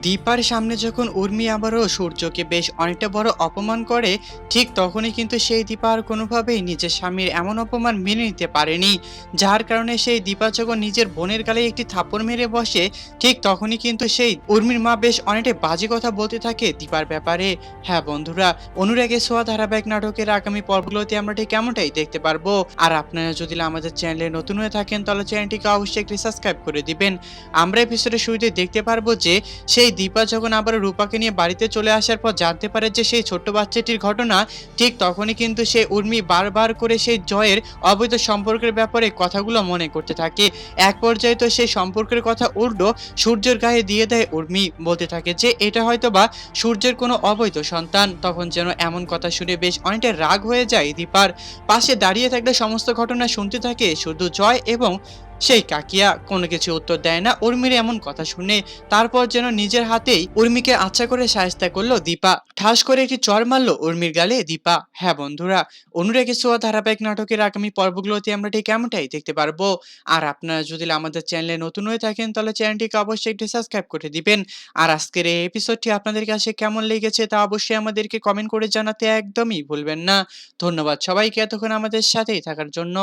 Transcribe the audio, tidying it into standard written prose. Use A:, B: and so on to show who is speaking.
A: দীপার সামনে যখন উর্মি আবারও সূর্যকে বেশ অনেকটা বড় অপমান করে, ঠিক তখনই কিন্তু সেই দীপা আর কোনোভাবেই নিজের স্বামীর এমন অপমান মেনে নিতে পারেনি। যার কারণে সেই দীপা যখন নিজের বোনের গালে একটি থাপ্পড় মেরে বসে, ঠিক তখনই কিন্তু সেই উর্মির মা বেশ অনেকটা বাজে কথা বলতে থাকে দীপার ব্যাপারে। হ্যাঁ বন্ধুরা, অনুরাগে ছোঁয়া ধারাবাহিক নাটকের আগামী পর্বগুলোতে আমরা ঠিক কেমনটাই দেখতে পারবো। আর আপনারা যদি আমাদের চ্যানেলে নতুন হয়ে থাকেন তাহলে চ্যানেলটিকে অবশ্যই একটি সাবস্ক্রাইব করে দিবেন। আমরা এপিসোডের শুরুতে দেখতে পারবো যে সেই দীপা যখন আবার রূপাকে নিয়ে বাড়িতে চলে আসার পর জানতে পারে যে সেই ছোট্ট বাচ্চাটির ঘটনা, ঠিক তখনই কিন্তু সেই উর্মি বারবার করে সেই জয়ের অবৈধ সম্পর্কের ব্যাপারে কথাগুলো মনে করতে থাকে। এক পর্যায়ে তো সেই সম্পর্কের কথা উল্টো সূর্যের গায়ে দিয়ে দেয় উর্মি, বলতে থাকে যে এটা হয়তোবা সূর্যের কোনো অবৈধ সন্তান। তখন যেন এমন কথা শুনে বেশ অনেকটা রাগ হয়ে যায় দীপার। পাশে দাঁড়িয়ে থাকলে সমস্ত ঘটনা শুনতে থাকে শুধু জয় এবং সেই কাকিয়া কোনো কিছু উত্তর দেয় না উর্মির এমন কথা শুনে। তারপর যেন নিজের হাতেই উর্মিকে আচ্ছা করে শায়েস্তা করলো দীপা, ঠাস করে একটি চড় মারলো উর্মির গালে দীপা। হ্যাঁ বন্ধুরা, অনুরাগে ছোঁয়া ধারাবাহিক নাটকের আগামী পর্বগুলোতে আমরা ঠিক কেমনটাই দেখতে পারবো। আর আপনারা যদি আমাদের চ্যানেলে নতুন হয়ে থাকেন তাহলে চ্যানেলটিকে অবশ্যই একটি সাবস্ক্রাইব করে দিবেন। আর আজকের এই এপিসোডটি আপনাদের কাছে কেমন লেগেছে তা অবশ্যই আমাদেরকে কমেন্ট করে জানাতে একদমই ভুলবেন না। ধন্যবাদ সবাইকে এতক্ষণ আমাদের সাথেই থাকার জন্য।